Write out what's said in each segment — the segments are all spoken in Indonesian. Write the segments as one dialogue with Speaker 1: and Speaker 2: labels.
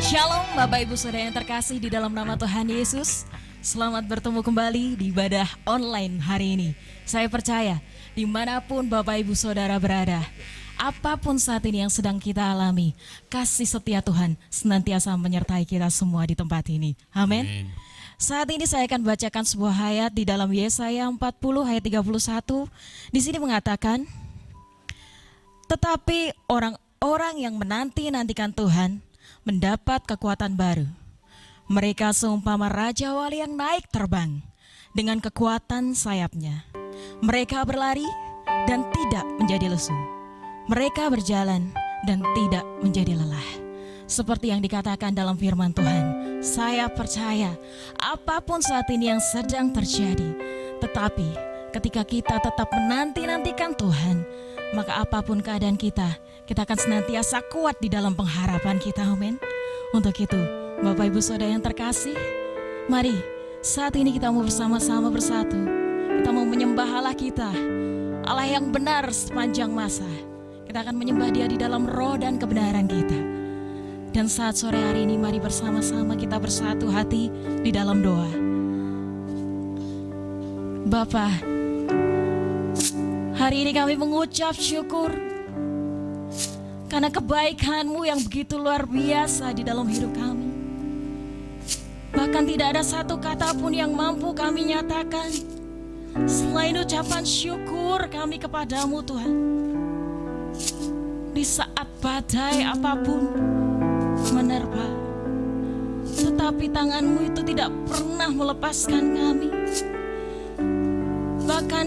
Speaker 1: Shalom Bapak Ibu Saudara yang terkasih di dalam nama Tuhan Yesus. Selamat bertemu kembali di ibadah online hari ini. Saya percaya dimanapun Bapak Ibu Saudara berada, apapun saat ini yang sedang kita alami, kasih setia Tuhan senantiasa menyertai kita semua di tempat ini. Amin. Saat ini saya akan bacakan sebuah ayat di dalam Yesaya 40 ayat 31. Di sini mengatakan, tetapi orang-orang yang menanti-nantikan Tuhan mendapat kekuatan baru. Mereka seumpama Raja Wali yang naik terbang dengan kekuatan sayapnya. Mereka berlari dan tidak menjadi lesu. Mereka berjalan dan tidak menjadi lelah. Seperti yang dikatakan dalam firman Tuhan, saya percaya apapun saat ini yang sedang terjadi, tetapi ketika kita tetap menanti-nantikan Tuhan, maka apapun keadaan kita akan senantiasa kuat di dalam pengharapan kita, amin. Untuk itu, Bapak Ibu Saudara yang terkasih, mari saat ini kita mau bersama-sama bersatu. Kita mau menyembah Allah kita, Allah yang benar sepanjang masa. Kita akan menyembah Dia di dalam roh dan kebenaran kita. Dan saat sore hari ini mari bersama-sama kita bersatu hati di dalam doa. Bapa, hari ini kami mengucap syukur karena kebaikan-Mu yang begitu luar biasa di dalam hidup kami. Bahkan tidak ada satu kata pun yang mampu kami nyatakan selain ucapan syukur kami kepadamu Tuhan. Di saat badai apapun menerpa, tetapi tangan-Mu itu tidak pernah melepaskan kami. Bahkan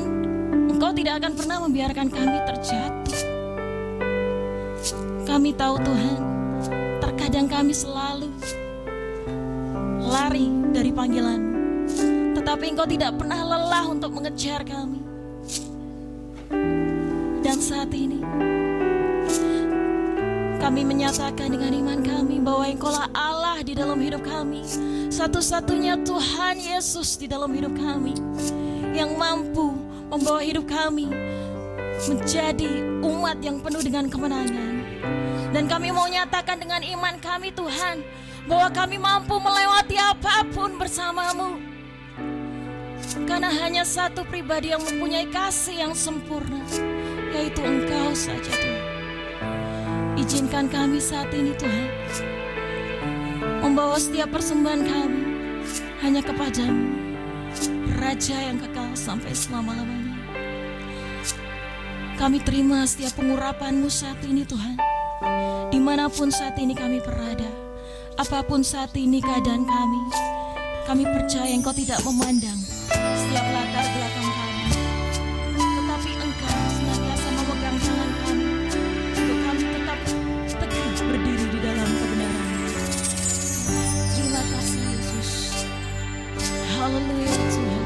Speaker 1: Engkau tidak akan pernah membiarkan kami terjatuh. Kami tahu Tuhan, terkadang kami selalu lari dari panggilan-Mu, tetapi Engkau tidak pernah lelah untuk mengejar kami. Dan saat ini kami menyatakan dengan iman kami bahwa Engkau-lah Allah di dalam hidup kami, satu-satunya Tuhan Yesus di dalam hidup kami, yang mampu membawa hidup kami menjadi umat yang penuh dengan kemenangan. Dan kami mau nyatakan dengan iman kami Tuhan, bahwa kami mampu melewati apapun bersama-Mu. Karena hanya satu pribadi yang mempunyai kasih yang sempurna, yaitu Engkau saja Tuhan. Izinkan kami saat ini Tuhan membawa setiap persembahan kami hanya kepada-Mu, Raja yang kekal sampai selama-lamanya. Kami terima setiap pengurapan-Mu saat ini Tuhan. Dimanapun saat ini kami berada, apapun saat ini keadaan kami percaya Engkau tidak memandang setiap latar belakang kami, tetapi Engkau senantiasa memegang tangan kami untuk kami tetap teguh berdiri di dalam kebenaran-Mu. Terima kasih Yesus. Haleluya Tuhan.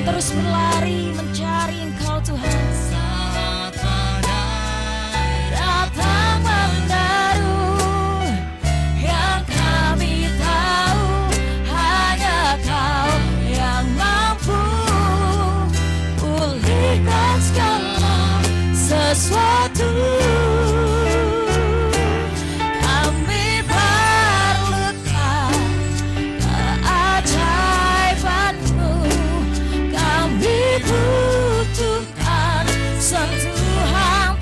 Speaker 1: Terus berlari mencari Engkau Tuhan. Datang mendaru, yang kami tahu hanya Kau yang mampu pulihkan segala sesuatu. Butuhkan sentuhan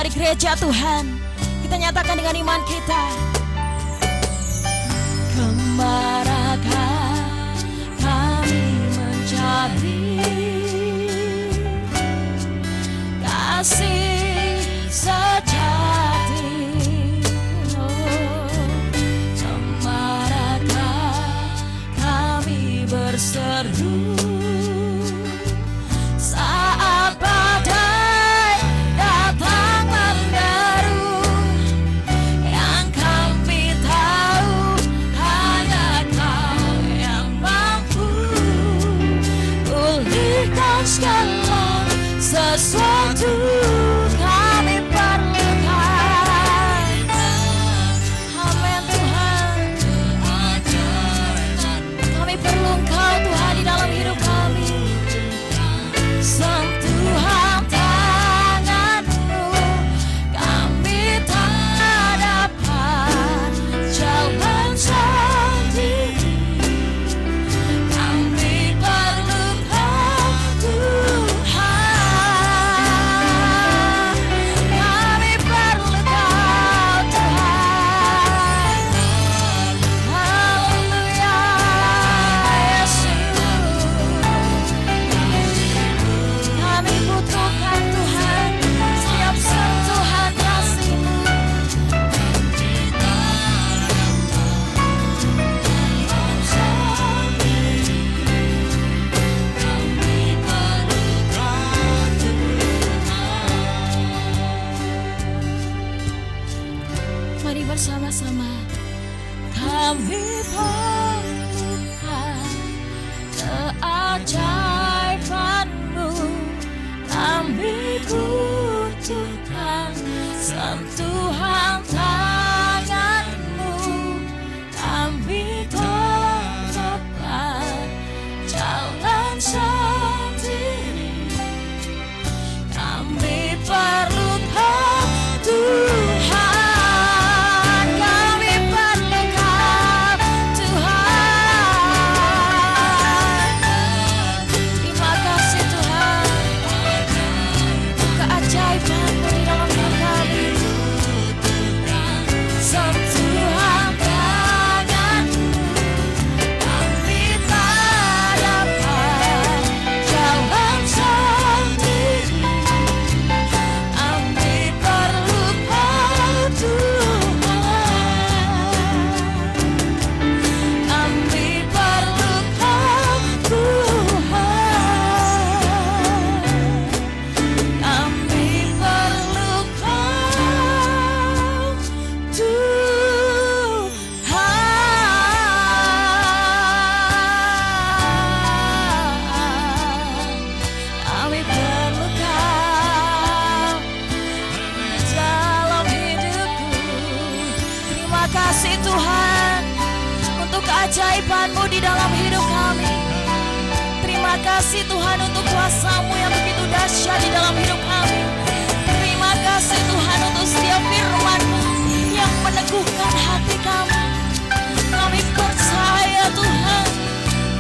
Speaker 1: Mari gereja Tuhan, kita nyatakan dengan iman kita. Kembarakah kami mencari kasih sejati. Kembarakah kami berseru saat badai datang menderu. Yang kami tahu hanya Kau yang mampu pulihkan segala sesuatu kami perlukan. Amin Tuhan, kami perlu Engkau Tuhan di dalam hidup kami. Sentuhan tangan-Mu, kami tak dapat jalan sendiri. Kami perlu Kau Tuhan, kami perlu Kau Tuhan. Haleluya Yesus, kami butuhkan Tuhan setiap sentuhan kasih-Mu. Mari bersama-sama. Kami perlukan keajaiban-Mu. Kami butuhkan sentuhan tangan-Mu. Kami tak dapat jalan sendiri. Kami perlu Kau Tuhan, kami perlu Kau Tuhan. Terima kasih Tuhan, keajaiban-Mu di dalam hidup kami. Sentuhan tangan-Mu, kami tak dapat jalan sendiri. Kami perlu Kau Tuhan, kami perlu Kau Tuhan, kami perlu Kau Tuhan. Kami perlu Kau dalam hidupku. Terima kasih Tuhan untuk keajaiban-Mu di dalam hidup kami. Terima kasih Tuhan untuk kuasa-Mu yang begitu dahsyat di dalam hidup kami. Terima kasih Tuhan untuk setiap firman-Mu yang meneguhkan hati kami. Kami percaya Tuhan,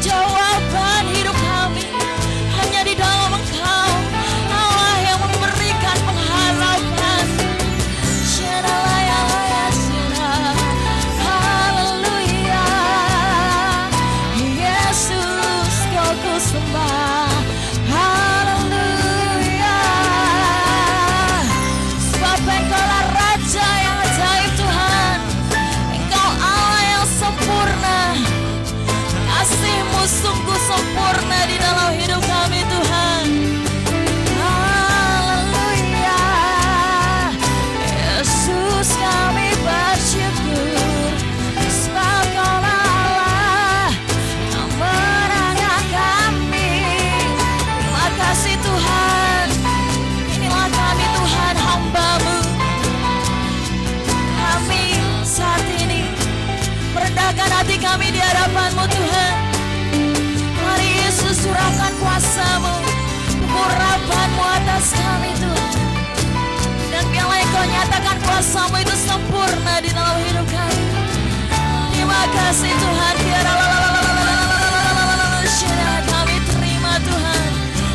Speaker 1: jawaban hidup kami hanya di dalam Engkau, Allah yang memberikan pengharapan. Haleluya, Yesus Kau ku sembah. Haleluya, sebab Engkaulah Raja yang ajaib Tuhan. Engkau Allah yang sempurna. Kasih-Mu sungguh sempurna di dalam hidup kami Tuhan. Haleluya, Yesus kami bersyukur, sebab Kaulah Allah yang menangkan kami. Terima kasih Tuhan. Inilah kami Tuhan, hamba-Mu. Kami saat ini merendahkan hati kami di hadapan-Mu Tuhan. Mari Yesus curahkan kuasa-Mu, pengurapan-Mu atas kami Tuhan. Dan biarlah Engkau nyatakan kuasa-Mu itu sempurna di dalam hidup kami. Terima kasih Tuhan. Kami terima Tuhan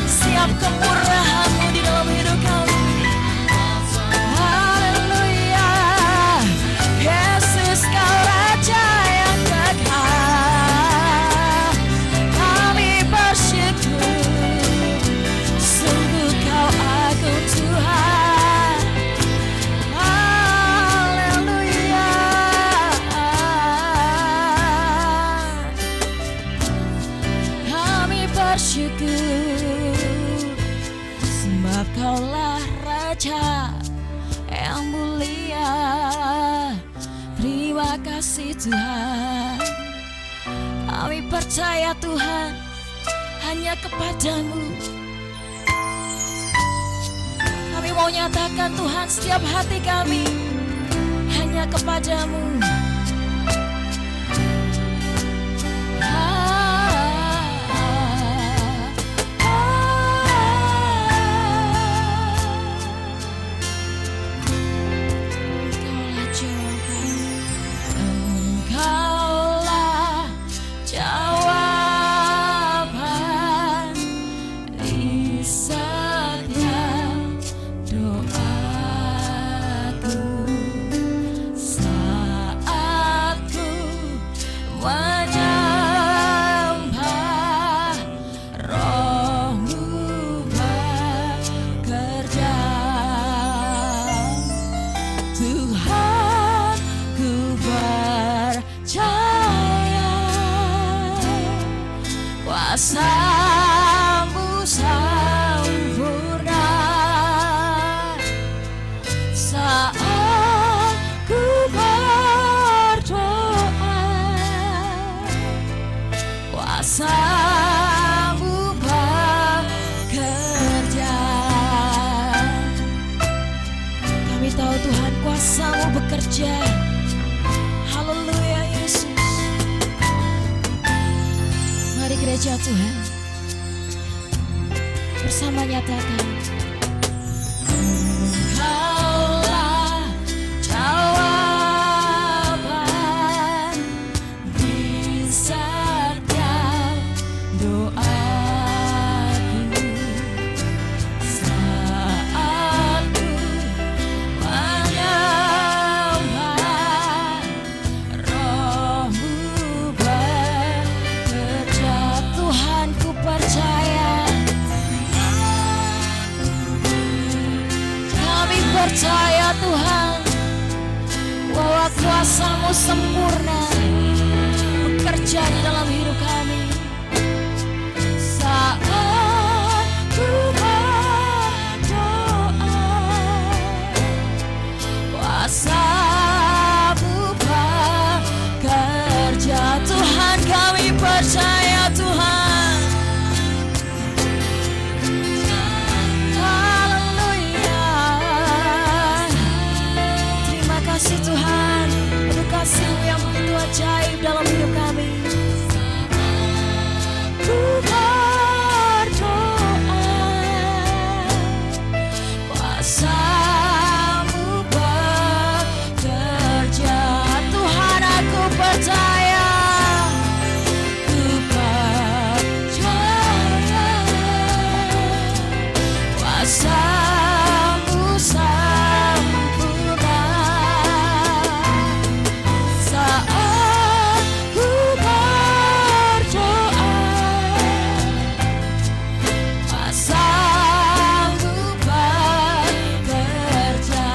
Speaker 1: setiap kemurahan-Mu di dalam hidup kami. Raja yang mulia. Terima kasih Tuhan. Kami percaya Tuhan hanya kepadamu. Kami mau nyatakan Tuhan setiap hati kami hanya kepadamu. Kuasamu sempurna saat ku berdoa. Kuasamu bekerja. Kami tahu Tuhan kuasamu bekerja. Haleluya Yesus. Mari gereja Tuhan bersama nyatakan, Engkaulah jawaban di setiap doaku saat ku menyembah, Roh-Mu bekerja. Tuhan ku percaya, kami percaya Tuhan bahwa kuasa-Mu sempurna bekerja di dalam hidup kami. Saat ku berdoa, kuasa-Mu bekerja. Tuhan kami percaya Tuhan. Tuhan, untuk kasih-Mu yang begitu ajaib dalam hidup kami. Ku berdoa, kuasa-Mu bekerja. Tuhan aku percaya, ku percaya, kuasa-Mu sempurna saat ku berdoa. Kuasa-Mu bekerja.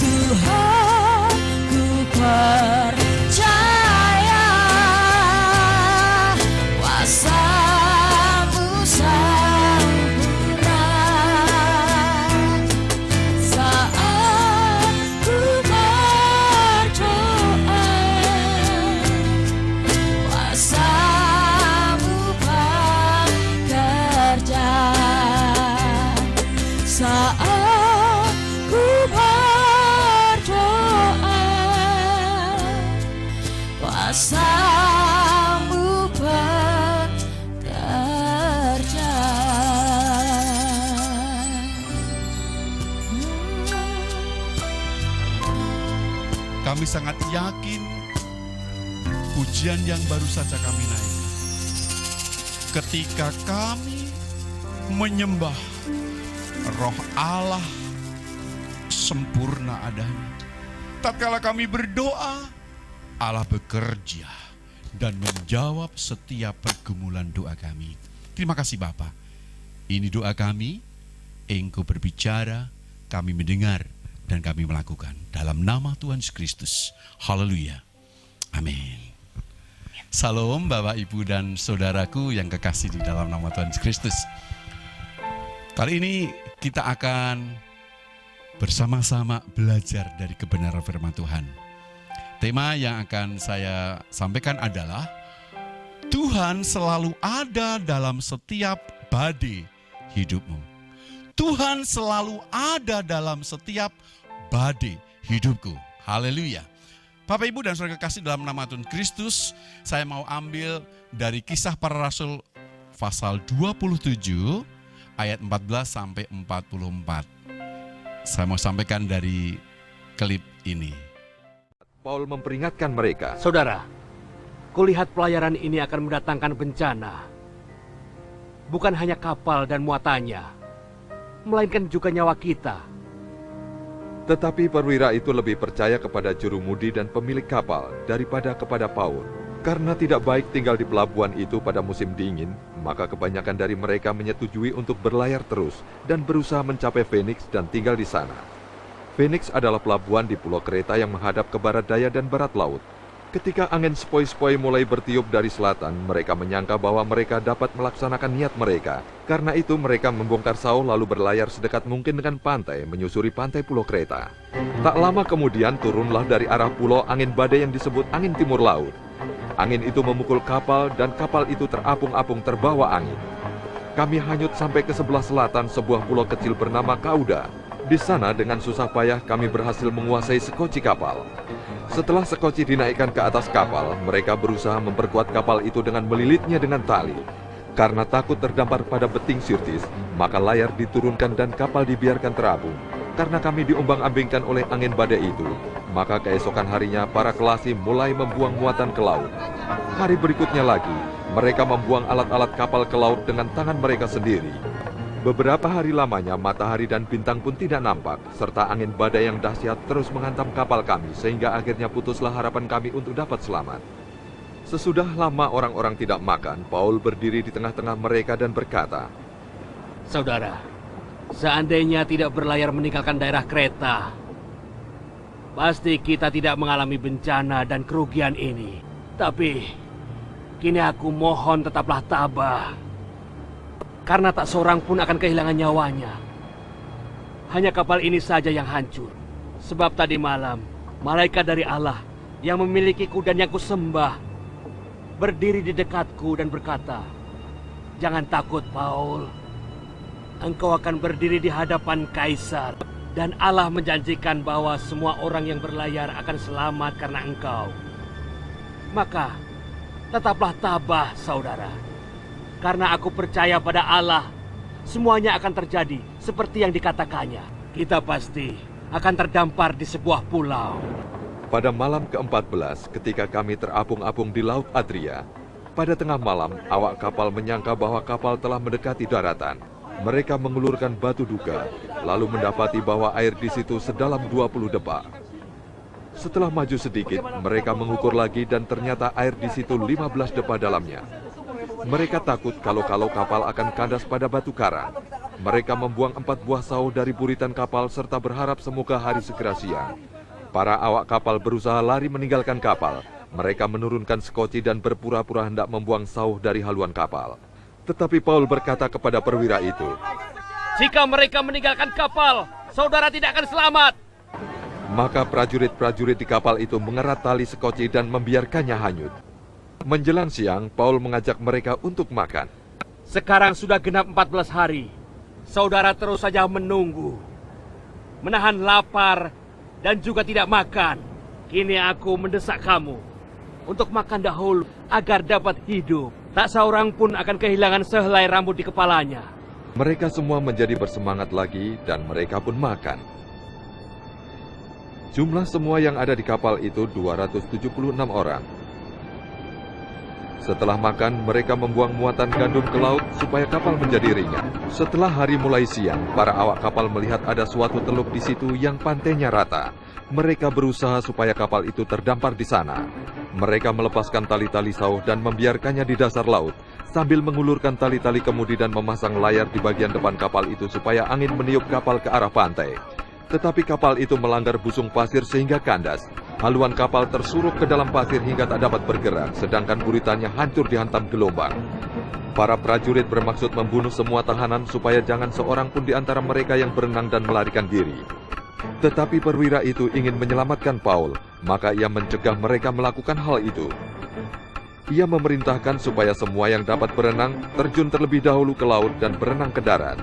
Speaker 1: Tuhan ku percaya, kuasa-Mu sempurna saat ku berdoa. Kuasa-Mu bekerja saat ku berdoa. Kuasa-Mu bekerja.
Speaker 2: Kami sangat yakin pujian yang baru saja kami naikkan, ketika kami menyembah, Roh Allah sempurna adanya. Tatkala kami berdoa, Allah bekerja dan menjawab setiap pergumulan doa kami. Terima kasih Bapa. Ini doa kami, Engkau berbicara, kami mendengar, dan kami melakukan. Dalam nama Tuhan Yesus Kristus. Haleluya. Amin. Salam Bapak, Ibu, dan Saudaraku yang kekasih di dalam nama Tuhan Yesus Kristus. Kali ini kita akan bersama-sama belajar dari kebenaran firman Tuhan. Tema yang akan saya sampaikan adalah Tuhan selalu ada dalam setiap badai hidupmu. Tuhan selalu ada dalam setiap badai hidupku. Haleluya. Bapak, Ibu, dan saudara kekasih dalam nama Tuhan Kristus, saya mau ambil dari Kisah Para Rasul pasal 27 ayat 14 sampai 44. Saya mau sampaikan dari klip ini.
Speaker 3: Paul memperingatkan mereka,
Speaker 4: Saudara, kulihat pelayaran ini akan mendatangkan bencana. Bukan hanya kapal dan muatannya, melainkan juga nyawa kita.
Speaker 3: tetapi perwira itu lebih percaya kepada jurumudi dan pemilik kapal daripada kepada Paul. Karena tidak baik tinggal di pelabuhan itu pada musim dingin, maka kebanyakan dari mereka menyetujui untuk berlayar terus dan berusaha mencapai Phoenix dan tinggal di sana. Phoenix adalah pelabuhan di pulau Kreta yang menghadap ke barat daya dan barat laut. Ketika angin sepoi-sepoi mulai bertiup dari selatan, mereka menyangka bahwa mereka dapat melaksanakan niat mereka. Karena itu mereka membongkar sauh lalu berlayar sedekat mungkin dengan pantai, menyusuri pantai pulau Kreta. Tak lama kemudian turunlah dari arah pulau angin badai yang disebut angin timur laut. Angin itu memukul kapal dan kapal itu terapung-apung terbawa angin. Kami hanyut sampai ke sebelah selatan sebuah pulau kecil bernama Kauda. Di sana dengan susah payah kami berhasil menguasai sekoci kapal. Setelah sekoci dinaikkan ke atas kapal, mereka berusaha memperkuat kapal itu dengan melilitnya dengan tali. Karena takut terdampar pada beting Sirtis, maka layar diturunkan dan kapal dibiarkan terapung. Karena kami diombang-ambingkan oleh angin badai itu, maka keesokan harinya para kelasi mulai membuang muatan ke laut. Hari berikutnya lagi, mereka membuang alat-alat kapal ke laut dengan tangan mereka sendiri. Beberapa hari lamanya matahari dan bintang pun tidak nampak, serta angin badai yang dahsyat terus menghantam kapal kami, sehingga akhirnya putuslah harapan kami untuk dapat selamat. Sesudah lama orang-orang tidak makan, Paul berdiri di tengah-tengah mereka dan berkata,
Speaker 4: Saudara, seandainya tidak berlayar meninggalkan daerah Kreta, pasti kita tidak mengalami bencana dan kerugian ini. Tapi, kini aku mohon tetaplah tabah. Karena tak seorang pun akan kehilangan nyawanya. Hanya kapal ini saja yang hancur. Sebab tadi malam, malaikat dari Allah yang memilikiku dan yang kusembah berdiri di dekatku dan berkata, Jangan takut, Paul. Engkau akan berdiri di hadapan Kaisar. Dan Allah menjanjikan bahwa semua orang yang berlayar akan selamat karena engkau. Maka, tetaplah tabah, saudara. Karena aku percaya pada Allah, semuanya akan terjadi seperti yang dikatakannya. Kita pasti akan terdampar di sebuah pulau.
Speaker 3: pada malam ke-14 ketika kami terapung-apung di Laut Adria, pada tengah malam awak kapal menyangka bahwa kapal telah mendekati daratan. Mereka mengulurkan batu duga, lalu mendapati bahwa air di situ sedalam 20 depa. Setelah maju sedikit, mereka mengukur lagi dan ternyata air di situ 15 depa dalamnya. Mereka takut kalau kapal akan kandas pada batu karang. Mereka membuang 4 buah sauh dari buritan kapal serta berharap semoga hari segera siang. Para awak kapal berusaha lari meninggalkan kapal. Mereka menurunkan sekoci dan berpura-pura hendak membuang sauh dari haluan kapal. Tetapi Paul berkata kepada perwira itu,
Speaker 4: Jika mereka meninggalkan kapal, saudara tidak akan selamat.
Speaker 3: Maka prajurit-prajurit di kapal itu mengerat tali sekoci dan membiarkannya hanyut. Menjelang siang, Paul mengajak mereka untuk makan.
Speaker 4: Sekarang sudah genap 14 hari. Saudara terus saja menunggu, menahan lapar, dan juga tidak makan. Kini aku mendesak kamu untuk makan dahulu agar dapat hidup. Tak seorang pun akan kehilangan sehelai rambut di kepalanya.
Speaker 3: Mereka semua menjadi bersemangat lagi dan mereka pun makan. Jumlah semua yang ada di kapal itu 276 orang. Setelah makan, mereka membuang muatan gandum ke laut supaya kapal menjadi ringan. Setelah hari mulai siang, para awak kapal melihat ada suatu teluk di situ yang pantainya rata. Mereka berusaha supaya kapal itu terdampar di sana. Mereka melepaskan tali-tali sauh dan membiarkannya di dasar laut, sambil mengulurkan tali-tali kemudi dan memasang layar di bagian depan kapal itu supaya angin meniup kapal ke arah pantai. Tetapi kapal itu melanggar busung pasir sehingga kandas. Haluan kapal tersuruk ke dalam pasir hingga tak dapat bergerak, sedangkan buritannya hancur dihantam gelombang. Para prajurit bermaksud membunuh semua tahanan supaya jangan seorang pun di antara mereka yang berenang dan melarikan diri. Tetapi perwira itu ingin menyelamatkan Paul, maka ia mencegah mereka melakukan hal itu. Ia memerintahkan supaya semua yang dapat berenang terjun terlebih dahulu ke laut dan berenang ke darat.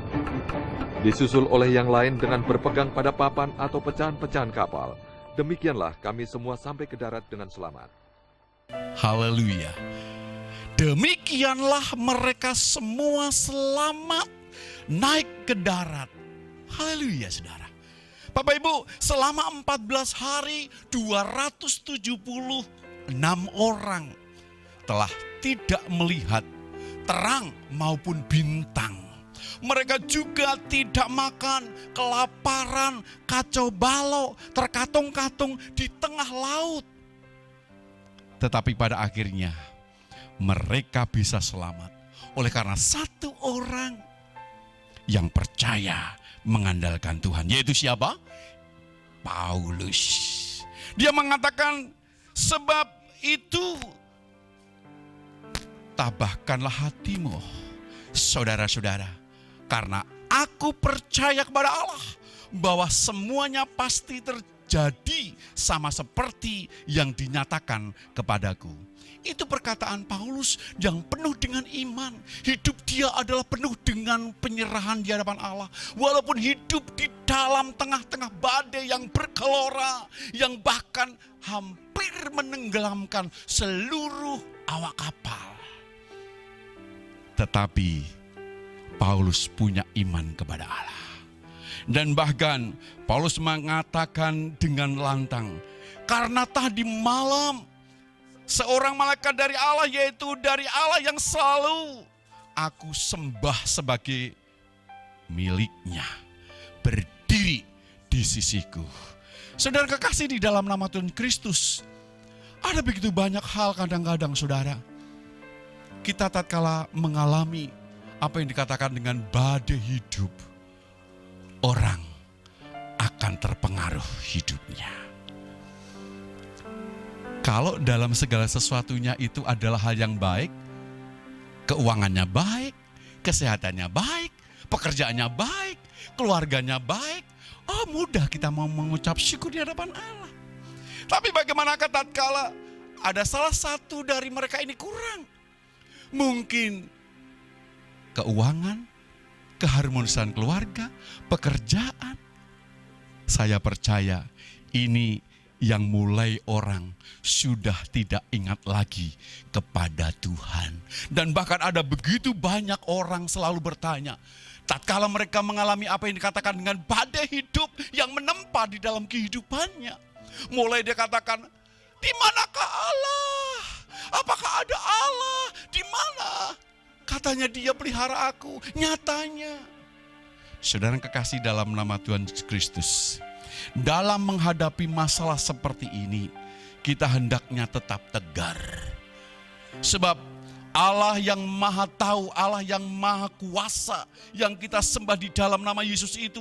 Speaker 3: Disusul oleh yang lain dengan berpegang pada papan atau pecahan-pecahan kapal. Demikianlah kami semua sampai ke darat dengan selamat.
Speaker 2: Haleluya. Demikianlah mereka semua selamat naik ke darat. Haleluya, saudara. Bapak Ibu, selama 14 hari 276 orang telah tidak melihat terang maupun bintang. Mereka juga tidak makan, kelaparan, kacau balau, terkatung-katung di tengah laut. Tetapi pada akhirnya mereka bisa selamat oleh karena satu orang yang percaya mengandalkan Tuhan. Yaitu siapa? Paulus. Dia mengatakan, sebab itu tabahkanlah hatimu, saudara-saudara, karena aku percaya kepada Allah bahwa semuanya pasti terjadi sama seperti yang dinyatakan kepadaku. Itu perkataan Paulus yang penuh dengan iman. Hidup dia adalah penuh dengan penyerahan di hadapan Allah. Walaupun hidup di dalam tengah-tengah badai yang bergelora, yang bahkan hampir menenggelamkan seluruh awak kapal. Tetapi Paulus punya iman kepada Allah. Dan bahkan Paulus mengatakan dengan lantang, karena tadi malam seorang malaikat dari Allah, yaitu dari Allah yang selalu aku sembah sebagai miliknya, berdiri di sisiku. Saudara kekasih di dalam nama Tuhan Kristus, ada begitu banyak hal kadang-kadang saudara, kita tatkala mengalami apa yang dikatakan dengan badai hidup, orang akan terpengaruh hidupnya. Kalau dalam segala sesuatunya itu adalah hal yang baik, keuangannya baik, kesehatannya baik, pekerjaannya baik, keluarganya baik, mudah kita mau mengucap syukur di hadapan Allah. Tapi bagaimana tatkala ada salah satu dari mereka ini kurang? Mungkin keuangan, keharmonisan keluarga, pekerjaan. Saya percaya ini yang mulai orang sudah tidak ingat lagi kepada Tuhan. Dan bahkan ada begitu banyak orang selalu bertanya, tatkala mereka mengalami apa yang dikatakan dengan badai hidup yang menempa di dalam kehidupannya. Mulai dia katakan, di manakah Allah? Apakah ada Allah? Di mana? Katanya dia pelihara aku. Nyatanya, saudara kekasih dalam nama Tuhan Yesus Kristus, dalam menghadapi masalah seperti ini, kita hendaknya tetap tegar. Sebab Allah yang maha tahu, Allah yang maha kuasa, yang kita sembah di dalam nama Yesus itu,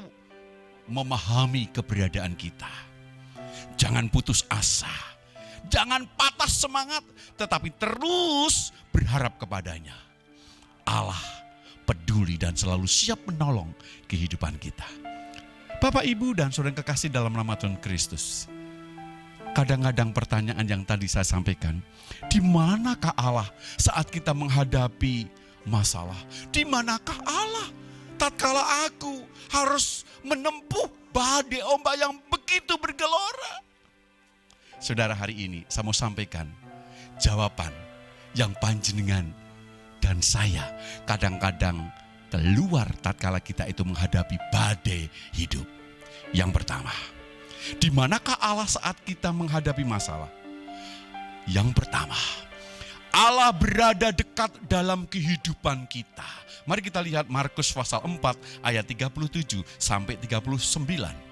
Speaker 2: memahami keberadaan kita. Jangan putus asa, jangan patah semangat, tetapi terus berharap kepadanya. Allah peduli dan selalu siap menolong kehidupan kita. Bapak, Ibu, dan saudara kekasih dalam nama Tuhan Kristus, kadang-kadang pertanyaan yang tadi saya sampaikan, di manakah Allah saat kita menghadapi masalah? Di manakah Allah tatkala aku harus menempuh badai ombak yang begitu bergelora? Saudara, hari ini saya mau sampaikan jawaban yang panjenengan dan saya kadang-kadang keluar tatkala kita itu menghadapi badai hidup. Yang pertama, di manakah Allah saat kita menghadapi masalah? Yang pertama, Allah berada dekat dalam kehidupan kita. Mari kita lihat Markus pasal 4 ayat 37 sampai 39.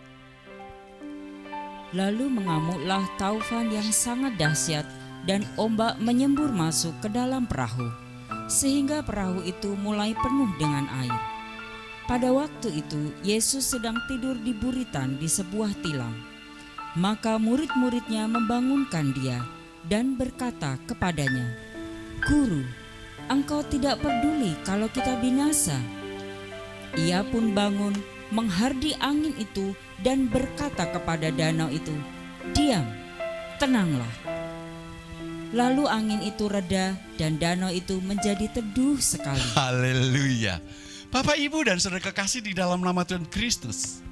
Speaker 5: Lalu mengamuklah taufan yang sangat dahsyat dan ombak menyembur masuk ke dalam perahu, sehingga perahu itu mulai penuh dengan air. Pada waktu itu Yesus sedang tidur di buritan di sebuah tilam. Maka murid-muridnya membangunkan dia dan berkata kepadanya, "Guru, engkau tidak peduli kalau kita binasa?" Ia pun bangun, menghardi angin itu dan berkata kepada danau itu, "Diam, tenanglah." Lalu angin itu reda dan danau itu menjadi teduh sekali.
Speaker 2: Haleluya. Bapak, Ibu, dan saudara kekasih di dalam nama Tuhan Kristus,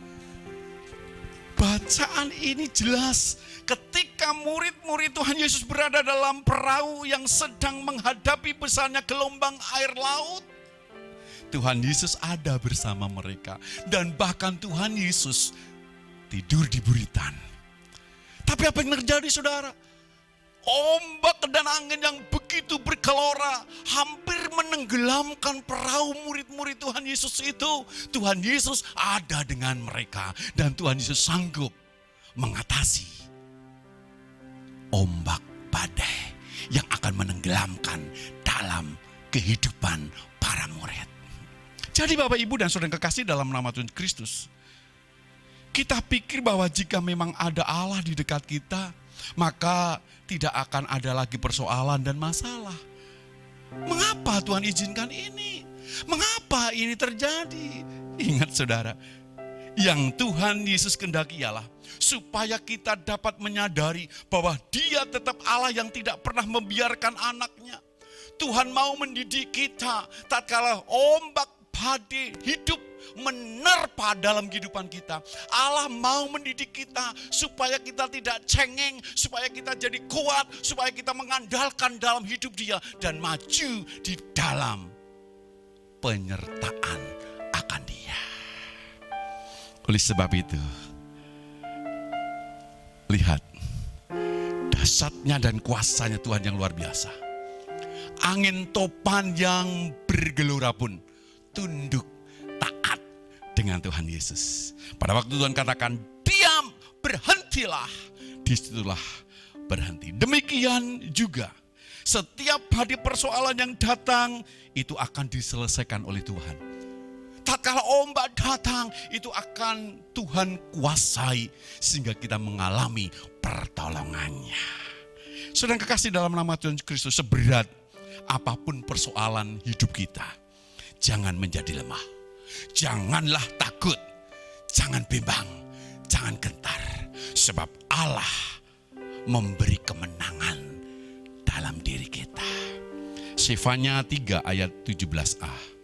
Speaker 2: bacaan ini jelas ketika murid-murid Tuhan Yesus berada dalam perahu yang sedang menghadapi besarnya gelombang air laut. Tuhan Yesus ada bersama mereka, dan bahkan Tuhan Yesus tidur di buritan. Tapi apa yang terjadi, saudara? Ombak dan angin yang begitu bergelora hampir menenggelamkan perahu murid-murid Tuhan Yesus itu. Tuhan Yesus ada dengan mereka, dan Tuhan Yesus sanggup mengatasi ombak badai yang akan menenggelamkan dalam kehidupan para murid. Jadi Bapak, Ibu, dan saudara kekasih dalam nama Tuhan Kristus, kita pikir bahwa jika memang ada Allah di dekat kita, maka tidak akan ada lagi persoalan dan masalah. Mengapa Tuhan izinkan ini? Mengapa ini terjadi? Ingat saudara, yang Tuhan Yesus kehendaki ialah supaya kita dapat menyadari bahwa Dia tetap Allah yang tidak pernah membiarkan anaknya. Tuhan mau mendidik kita tatkala ombak badai hidup menerpa dalam kehidupan kita. Allah mau mendidik kita supaya kita tidak cengeng, supaya kita jadi kuat, supaya kita mengandalkan dalam hidup Dia dan maju di dalam penyertaan akan Dia. Oleh sebab itu, lihat dahsyatnya dan kuasanya Tuhan yang luar biasa. Angin topan yang bergelora pun tunduk taat dengan Tuhan Yesus. Pada waktu Tuhan katakan, "Diam, berhentilah," disitulah berhenti. Demikian juga setiap badai persoalan yang datang itu akan diselesaikan oleh Tuhan. Tatkala ombak datang, itu akan Tuhan kuasai sehingga kita mengalami pertolongannya. Saudara kekasih dalam nama Tuhan Kristus, seberat apapun persoalan hidup kita, jangan menjadi lemah. Janganlah takut, jangan bimbang, jangan gentar. Sebab Allah memberi kemenangan dalam diri kita. Sefanya 3 ayat 17a.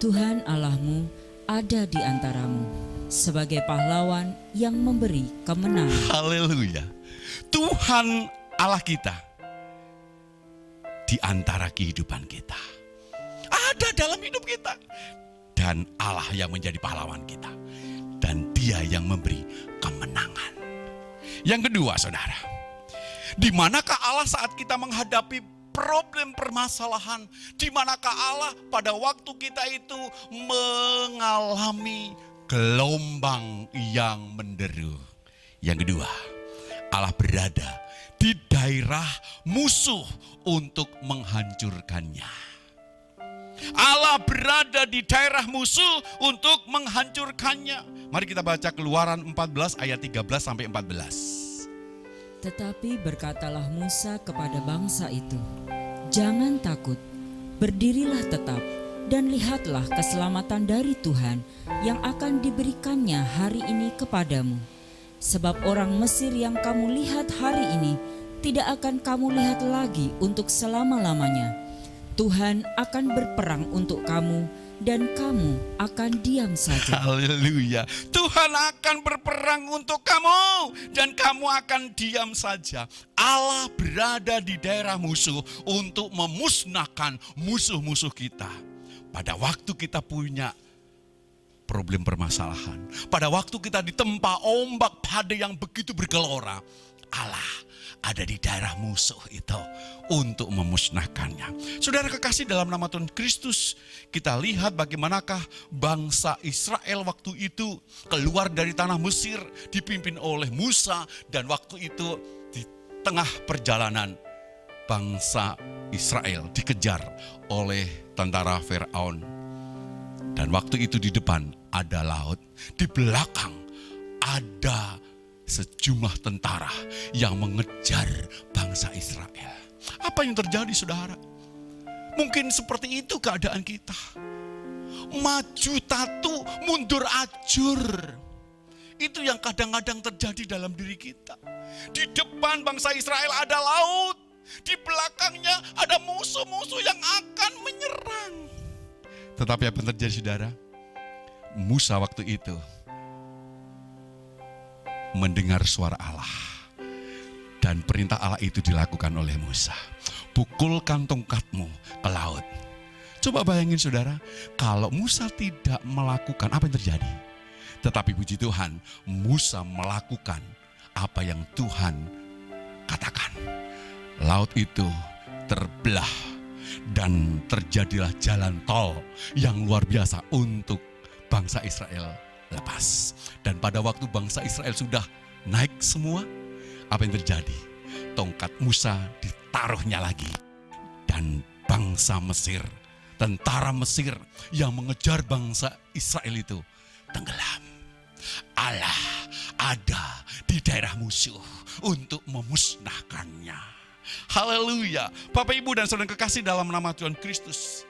Speaker 5: Tuhan Allahmu ada di antaramu sebagai pahlawan yang memberi kemenangan.
Speaker 2: Haleluya. Tuhan Allah kita di antara kehidupan kita. Ada dalam hidup kita. Dan Allah yang menjadi pahlawan kita. Dan Dia yang memberi kemenangan. Yang kedua, saudara, di manakah Allah saat kita menghadapi problem permasalahan? Di manakah Allah pada waktu kita itu mengalami gelombang yang menderu? Yang kedua, Allah berada di daerah musuh untuk menghancurkannya. Allah berada di daerah musuh untuk menghancurkannya. Mari kita baca Keluaran 14 ayat 13 sampai 14.
Speaker 5: Tetapi berkatalah Musa kepada bangsa itu, "Jangan takut, berdirilah tetap, dan lihatlah keselamatan dari Tuhan yang akan diberikannya hari ini kepadamu. Sebab orang Mesir yang kamu lihat hari ini, tidak akan kamu lihat lagi untuk selama-lamanya. Tuhan akan berperang untuk kamu, dan kamu akan diam saja."
Speaker 2: Haleluya. Tuhan akan berperang untuk kamu, dan kamu akan diam saja. Allah berada di daerah musuh untuk memusnahkan musuh-musuh kita. Pada waktu kita punya problem permasalahan, pada waktu kita ditempa ombak badai yang begitu bergelora, Allah ada di daerah musuh itu untuk memusnahkannya. Saudara kekasih dalam nama Tuhan Kristus, kita lihat bagaimanakah bangsa Israel waktu itu keluar dari tanah Mesir dipimpin oleh Musa, dan waktu itu di tengah perjalanan bangsa Israel dikejar oleh tentara Firaun. Dan waktu itu di depan ada laut, di belakang ada sejumlah tentara yang mengejar bangsa Israel. Apa yang terjadi, saudara? Mungkin seperti itu keadaan kita. Maju tatu, mundur ajur. Itu yang kadang-kadang terjadi dalam diri kita. Di depan bangsa Israel ada laut. Di belakangnya ada musuh-musuh yang akan menyerang. Tetapi apa yang terjadi, saudara? Musa waktu itu mendengar suara Allah. Dan perintah Allah itu dilakukan oleh Musa. Pukulkan tongkatmu ke laut. Coba bayangin, saudara, kalau Musa tidak melakukan, apa yang terjadi? Tetapi puji Tuhan, Musa melakukan apa yang Tuhan katakan. Laut itu terbelah dan terjadilah jalan tol yang luar biasa untuk bangsa Israel lepas. Dan pada waktu bangsa Israel sudah naik semua, apa yang terjadi? Tongkat Musa ditaruhnya lagi. Dan bangsa Mesir, tentara Mesir yang mengejar bangsa Israel itu tenggelam. Allah ada di daerah musuh untuk memusnahkannya. Haleluya. Bapak, Ibu, dan saudara kekasih dalam nama Tuhan Kristus,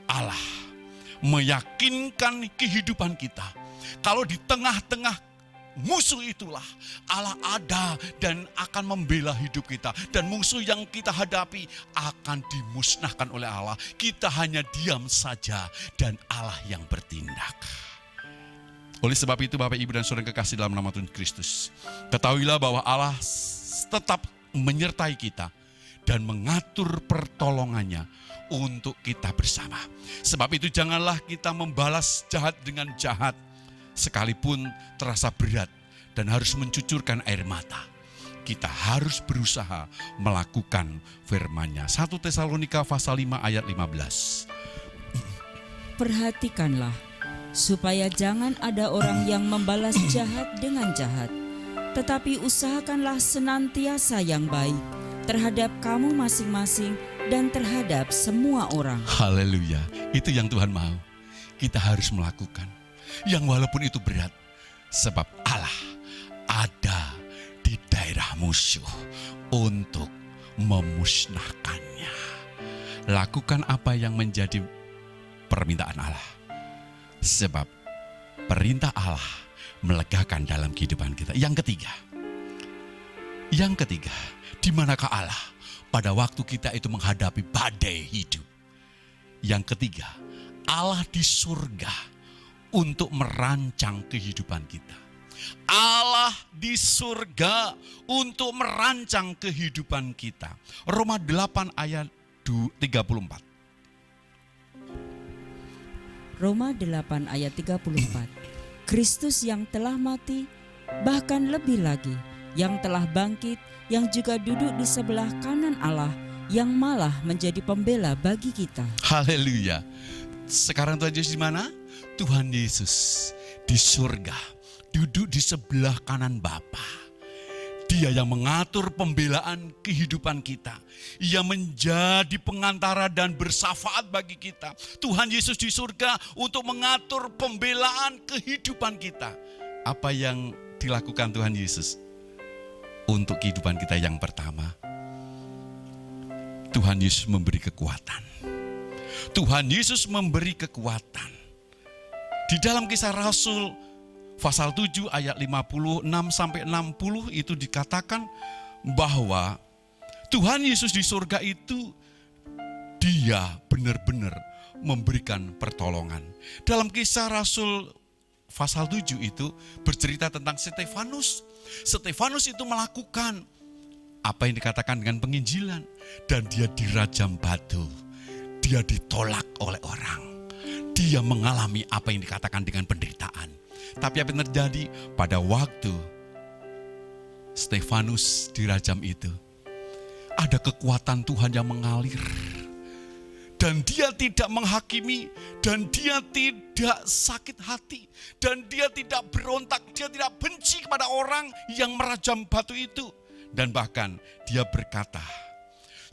Speaker 2: Allah meyakinkan kehidupan kita. Kalau di tengah-tengah musuh itulah Allah ada dan akan membela hidup kita. Dan musuh yang kita hadapi akan dimusnahkan oleh Allah. Kita hanya diam saja dan Allah yang bertindak. Oleh sebab itu, Bapak, Ibu, dan saudara kekasih dalam nama Tuhan Kristus, ketahuilah bahwa Allah tetap menyertai kita dan mengatur pertolongannya untuk kita bersama. Sebab itu janganlah kita membalas jahat dengan jahat, sekalipun terasa berat dan harus mencucurkan air mata. Kita harus berusaha melakukan firman-Nya. 1 Tesalonika pasal 5 ayat 15.
Speaker 5: Perhatikanlah, supaya jangan ada orang yang membalas jahat dengan jahat, tetapi usahakanlah senantiasa yang baik terhadap kamu masing-masing dan terhadap semua orang.
Speaker 2: Haleluya, itu yang Tuhan mau. Kita harus melakukan yang walaupun itu berat, sebab Allah ada di daerah musuh untuk memusnahkannya. Lakukan apa yang menjadi permintaan Allah, sebab perintah Allah melegakan dalam kehidupan kita. Yang ketiga, di manakah Allah pada waktu kita itu menghadapi badai hidup? Yang ketiga, Allah di surga untuk merancang kehidupan kita. Allah di surga untuk merancang kehidupan kita. Roma 8 ayat 34.
Speaker 5: Roma 8 ayat 34. Kristus yang telah mati, bahkan lebih lagi, yang telah bangkit, yang juga duduk di sebelah kanan Allah, yang malah menjadi pembela bagi kita.
Speaker 2: Haleluya. Sekarang Tuhan Yesus di mana? Tuhan Yesus di surga, duduk di sebelah kanan Bapa. Dia yang mengatur pembelaan kehidupan kita. Ia menjadi pengantara dan bersyafaat bagi kita. Tuhan Yesus di surga untuk mengatur pembelaan kehidupan kita. Apa yang dilakukan Tuhan Yesus untuk kehidupan kita? Yang pertama, Tuhan Yesus memberi kekuatan. Tuhan Yesus memberi kekuatan. Di dalam Kisah Rasul pasal 7 ayat 56 sampai 60 itu dikatakan bahwa Tuhan Yesus di surga itu Dia benar-benar memberikan pertolongan. Dalam Kisah Rasul pasal 7 itu bercerita tentang Stefanus. Stefanus itu melakukan apa yang dikatakan dengan penginjilan dan dia dirajam batu. Dia ditolak oleh orang. Dia mengalami apa yang dikatakan dengan penderitaan. Tapi apa yang terjadi pada waktu Stefanus dirajam itu? Ada kekuatan Tuhan yang mengalir. Dan dia tidak menghakimi, dan dia tidak sakit hati, dan dia tidak berontak, dia tidak benci kepada orang yang merajam batu itu. Dan bahkan dia berkata,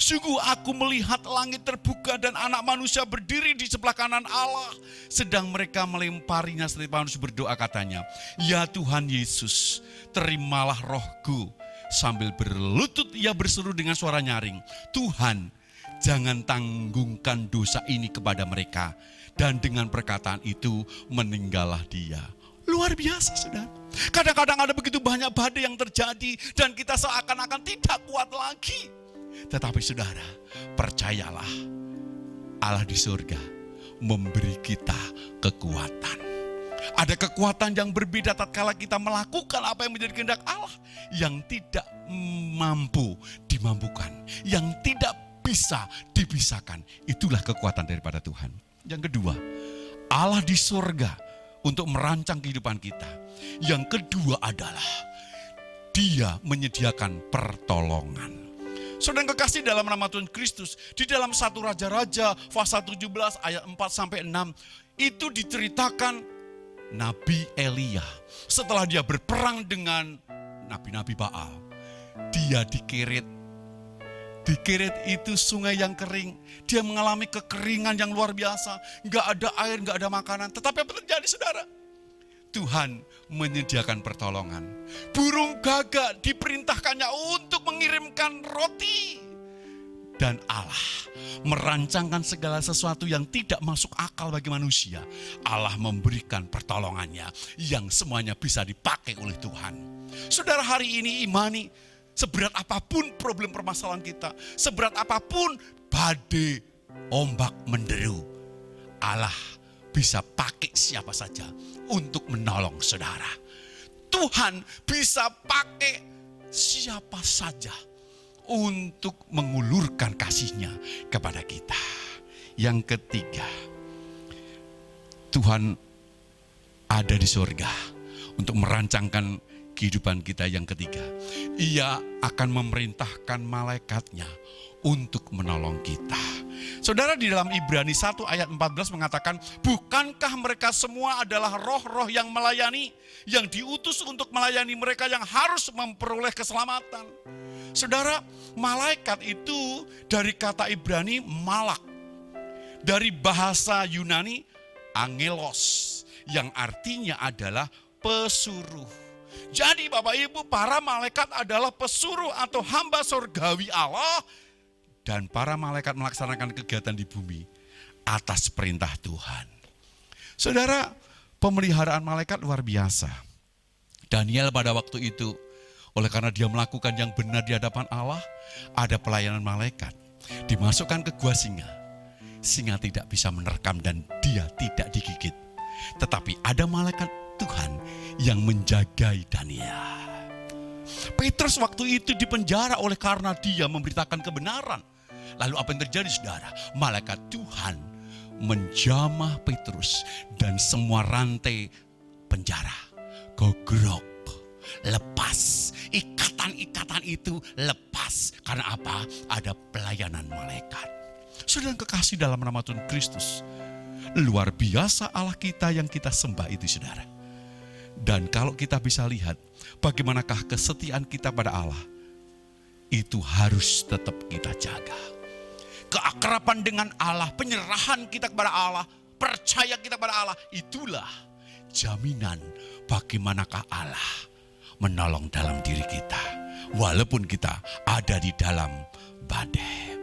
Speaker 2: sungguh aku melihat langit terbuka dan anak manusia berdiri di sebelah kanan Allah. Sedang mereka melemparinya. Stefanus berdoa katanya, ya Tuhan Yesus, terimalah rohku. Sambil berlutut ia berseru dengan suara nyaring, "Tuhan, jangan tanggungkan dosa ini kepada mereka." Dan dengan perkataan itu meninggallah dia. Luar biasa, saudara. Kadang-kadang ada begitu banyak badai yang terjadi dan kita seakan-akan tidak kuat lagi. Tetapi saudara, percayalah, Allah di surga memberi kita kekuatan. Ada kekuatan yang berbeda tatkala kita melakukan apa yang menjadi kehendak Allah, yang tidak mampu dimampukan, yang tidak bisa dipisahkan. Itulah kekuatan daripada Tuhan. Yang kedua, Allah di surga untuk merancang kehidupan kita. Yang kedua adalah Dia menyediakan pertolongan. Saudara yang kekasih dalam nama Tuhan Kristus, di dalam 1 Raja-Raja pasal 17 ayat 4-6 itu diceritakan Nabi Elia setelah dia berperang dengan nabi-nabi Baal. Dia dikirit itu sungai yang kering. Dia mengalami kekeringan yang luar biasa. Gak ada air, gak ada makanan. Tetapi apa terjadi, saudara? Tuhan menyediakan pertolongan. Burung gagak diperintahkannya untuk mengirimkan roti. Dan Allah merancangkan segala sesuatu yang tidak masuk akal bagi manusia. Allah memberikan pertolongannya yang semuanya bisa dipakai oleh Tuhan. Saudara, hari ini imani, seberat apapun problem permasalahan kita, seberat apapun badai ombak menderu, Allah bisa pakai siapa saja untuk menolong saudara. Tuhan bisa pakai siapa saja untuk mengulurkan kasih-Nya kepada kita. Yang ketiga, Tuhan ada di surga untuk merancangkan kehidupan kita. Yang ketiga, Ia akan memerintahkan malaikatnya untuk menolong kita. Saudara, di dalam Ibrani 1 ayat 14 mengatakan, bukankah mereka semua adalah roh-roh yang melayani, yang diutus untuk melayani mereka yang harus memperoleh keselamatan. Saudara, malaikat itu dari kata Ibrani malak, dari bahasa Yunani angelos, yang artinya adalah pesuruh. Jadi Bapak Ibu, para malaikat adalah pesuruh atau hamba surgawi Allah, dan para malaikat melaksanakan kegiatan di bumi atas perintah Tuhan. Saudara, pemeliharaan malaikat luar biasa. Daniel pada waktu itu, oleh karena dia melakukan yang benar di hadapan Allah, ada pelayanan malaikat. Dimasukkan ke gua singa. Singa tidak bisa menerkam dan dia tidak digigit. Tetapi ada malaikat Tuhan yang menjagai Daniel. Petrus waktu itu dipenjara oleh karena dia memberitakan kebenaran. Lalu apa yang terjadi, saudara? Malaikat Tuhan menjamah Petrus dan semua rantai penjara gogrok, lepas. Ikatan-ikatan itu lepas. Karena apa? Ada pelayanan malaikat. Saudara yang kekasih dalam nama Tuhan Kristus, luar biasa Allah kita yang kita sembah itu, saudara. Dan kalau kita bisa lihat bagaimanakah kesetiaan kita pada Allah, itu harus tetap kita jaga. Keakraban dengan Allah, penyerahan kita kepada Allah, percaya kita kepada Allah, itulah jaminan bagaimanakah Allah menolong dalam diri kita, walaupun kita ada di dalam badai.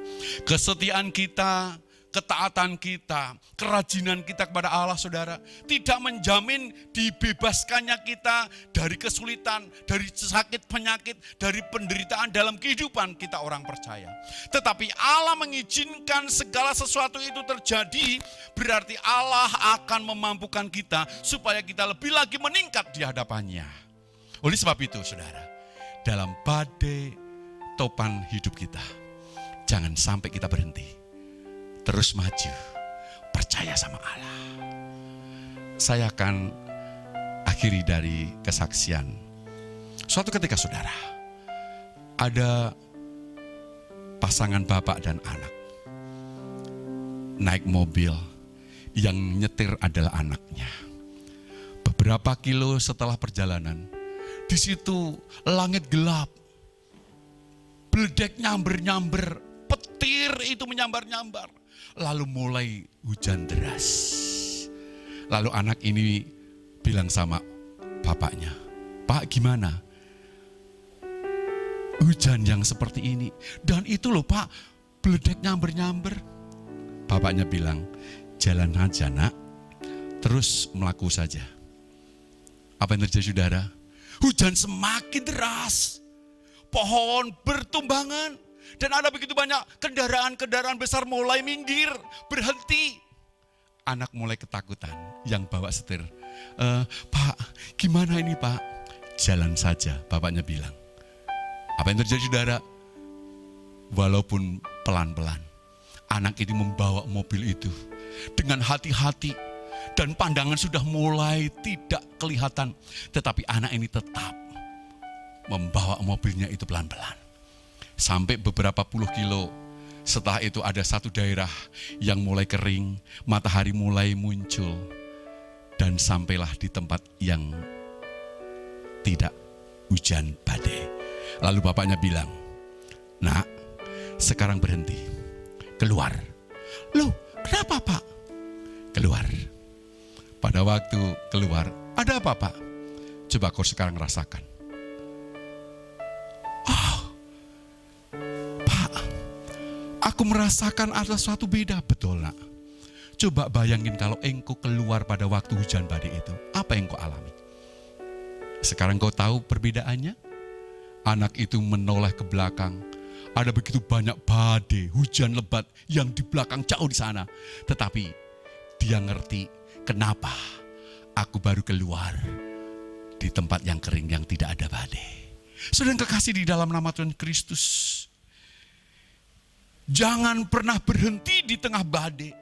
Speaker 2: Kesetiaan kita, ketaatan kita, kerajinan kita kepada Allah, saudara, tidak menjamin dibebaskannya kita dari kesulitan, dari sakit penyakit, dari penderitaan dalam kehidupan kita orang percaya. Tetapi Allah mengizinkan segala sesuatu itu terjadi, berarti Allah akan memampukan kita supaya kita lebih lagi meningkat di hadapannya. Oleh sebab itu, saudara, dalam badai topan hidup kita, jangan sampai kita berhenti. Terus maju, percaya sama Allah. Saya akan akhiri dari kesaksian. Suatu ketika, saudara, ada pasangan bapak dan anak naik mobil, yang nyetir adalah anaknya. Beberapa kilo setelah perjalanan, di situ langit gelap, beledek nyamber-nyamber, petir itu menyambar-nyambar. Lalu mulai hujan deras. Lalu anak ini bilang sama bapaknya, "Pak, gimana?" hujan yang seperti ini. Dan itu loh Pak, beledek nyamber-nyamber. Bapaknya bilang, jalan aja nak, terus melaku saja. Apa yang terjadi saudara? Hujan semakin deras, pohon bertumbangan, dan ada begitu banyak kendaraan-kendaraan besar mulai minggir, berhenti. Anak mulai ketakutan, yang bawa setir. Pak, gimana ini Pak? Jalan saja, bapaknya bilang. Apa yang terjadi saudara? Walaupun pelan-pelan, anak ini membawa mobil itu dengan hati-hati, dan pandangan sudah mulai tidak kelihatan. Tetapi anak ini tetap membawa mobilnya itu pelan-pelan. Sampai beberapa puluh kilo. Setelah itu ada satu daerah yang mulai kering, matahari mulai muncul. Dan sampailah di tempat yang tidak hujan badai. Lalu bapaknya bilang, nak, sekarang berhenti, keluar. Loh, kenapa Pak? Keluar. Pada waktu keluar, ada apa Pak? Coba kau sekarang rasakan. Oh, Pak, aku merasakan ada sesuatu beda. Betul nak. Coba bayangin kalau engkau keluar pada waktu hujan badai itu, apa yang kau alami? Sekarang kau tahu perbedaannya? Anak itu menoleh ke belakang. Ada begitu banyak badai, hujan lebat yang di belakang jauh di sana. Tetapi dia ngerti kenapa aku baru keluar di tempat yang kering yang tidak ada badai. Saudara yang kekasih di dalam nama Tuhan Kristus, jangan pernah berhenti di tengah badai.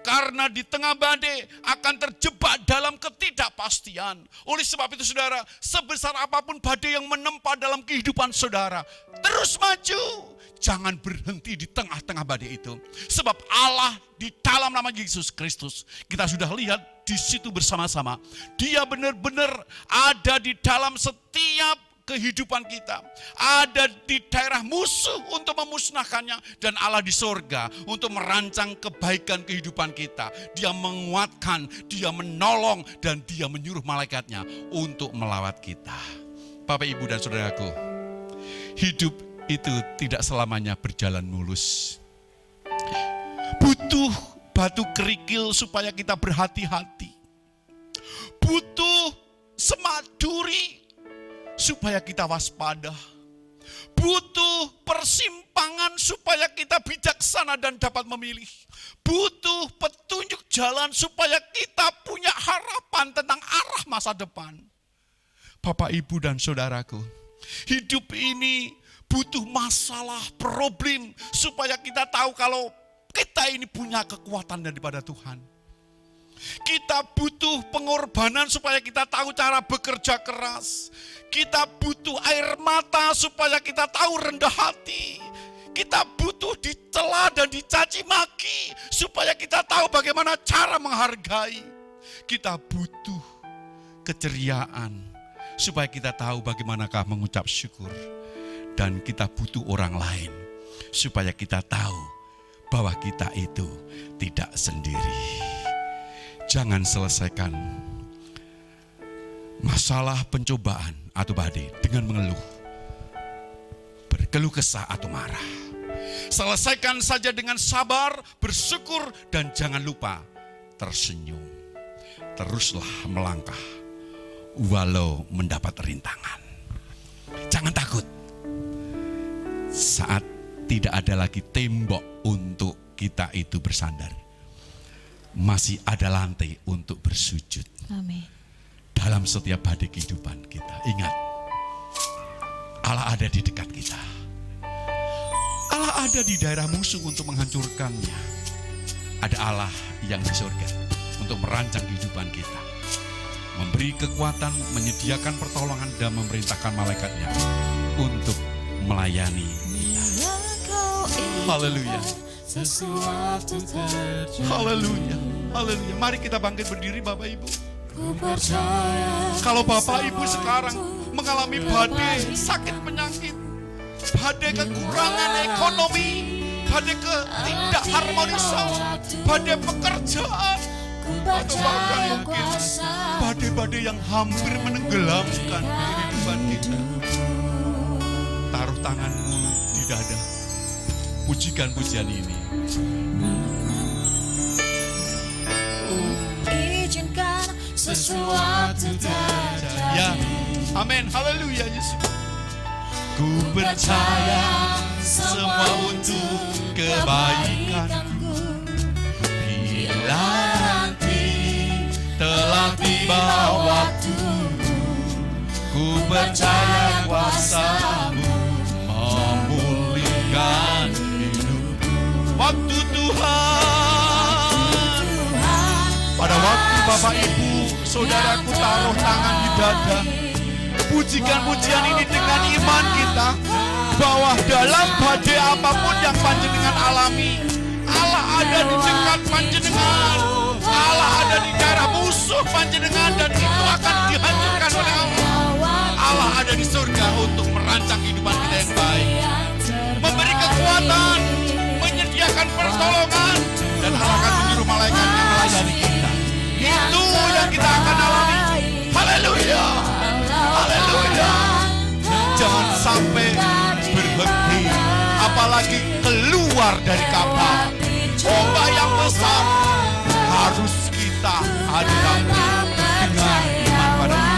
Speaker 2: Karena di tengah badai akan terjebak dalam ketidakpastian. Oleh sebab itu saudara, sebesar apapun badai yang menempa dalam kehidupan saudara, terus maju. Jangan berhenti di tengah-tengah badai itu. Sebab Allah di dalam nama Yesus Kristus, kita sudah lihat di situ bersama-sama. Dia benar-benar ada di dalam setiap kehidupan kita. Ada di daerah musuh untuk memusnahkannya. Dan Allah di sorga untuk merancang kebaikan kehidupan kita. Dia menguatkan, dia menolong, dan dia menyuruh malaikatnya untuk melawat kita. Bapak, Ibu, dan saudaraku, hidup itu tidak selamanya berjalan mulus. Butuh batu kerikil supaya kita berhati-hati. Butuh semak duri supaya kita waspada. Butuh persimpangan supaya kita bijaksana dan dapat memilih. Butuh petunjuk jalan supaya kita punya harapan tentang arah masa depan. Bapak, Ibu, dan saudaraku, hidup ini butuh masalah, problem, supaya kita tahu kalau kita ini punya kekuatan daripada Tuhan. Kita butuh pengorbanan supaya kita tahu cara bekerja keras. Kita butuh air mata supaya kita tahu rendah hati. Kita butuh dicela dan dicaci maki supaya kita tahu bagaimana cara menghargai. Kita butuh keceriaan supaya kita tahu bagaimanakah mengucap syukur. Dan kita butuh orang lain supaya kita tahu bahwa kita itu tidak sendiri. Jangan selesaikan masalah pencobaan atau badai dengan mengeluh, berkeluh kesah atau marah. Selesaikan saja dengan sabar, bersyukur, dan jangan lupa tersenyum. Teruslah melangkah walau mendapat rintangan. Jangan takut saat tidak ada lagi tembok untuk kita itu bersandar. Masih ada lantai untuk bersujud.
Speaker 1: Amin.
Speaker 2: Dalam setiap badai kehidupan kita, ingat, Allah ada di dekat kita. Allah ada di daerah musuh untuk menghancurkannya. Ada Allah yang di surga untuk merancang kehidupan kita, memberi kekuatan, menyediakan pertolongan, dan memerintahkan malaikatnya untuk melayani kita. Haleluya.
Speaker 6: Sesuatu terjadi.
Speaker 2: Haleluya. Haleluya. Mari kita bangkit berdiri, Bapak Ibu.
Speaker 6: Ku percaya.
Speaker 2: Kalau Bapak Ibu sekarang mengalami badai sakit penyakit, badai kekurangan ekonomi, badai ketidakharmonisan, badai pekerjaan, atau bahkan mungkin badai-badai yang hampir menenggelamkan kehidupan kita. taruh tanganmu di dada. Pujikan pujian ini.
Speaker 1: Izinkan sesuatu terjadi.
Speaker 2: Ya, amin, haleluya Yesus. Ku percaya semua untuk kebaikanku. Bila nanti telah tiba waktumu, ku percaya kuasa-Mu memulihkan hidupku. Waktu Tuhan, pada waktu Bapak Ibu Saudaraku taruh tangan di dada, pujikan pujian ini dengan iman kita, bahwa dalam badai apapun yang panjenengan alami, Allah ada di dekat panjenengan. Allah ada di daerah musuh panjenengan, dan itu akan dihancurkan oleh Allah. Allah ada di surga untuk merancang kehidupan kita yang baik, memberi kekuatan, menyediakan pertolongan, dan Allah akan menyuruh malaikatnya melayani kita. Itu yang kita akan alami. Haleluya, haleluya. Jangan sampai berhenti, apalagi keluar dari kapal. Ombak yang besar harus kita hadapi dengan iman pada Yesus.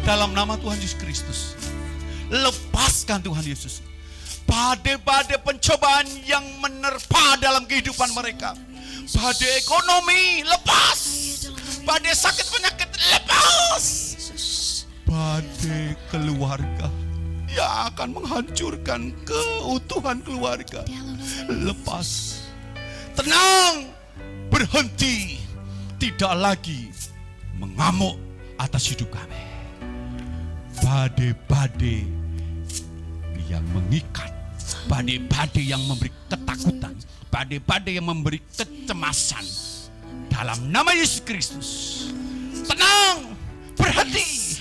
Speaker 2: Dalam nama Tuhan Yesus Kristus, lepaskan Tuhan Yesus badai-badai pencobaan yang menerpa dalam kehidupan mereka. Badai ekonomi lepas, badai sakit penyakit lepas, badai keluarga yang akan menghancurkan keutuhan keluarga lepas. Tenang, berhenti, tidak lagi mengamuk atas hidup kami. Badai-badai yang mengikat, badai-badai yang memberi ketakutan, badai-badai yang memberi kecemasan, dalam nama Yesus Kristus, tenang, berhenti.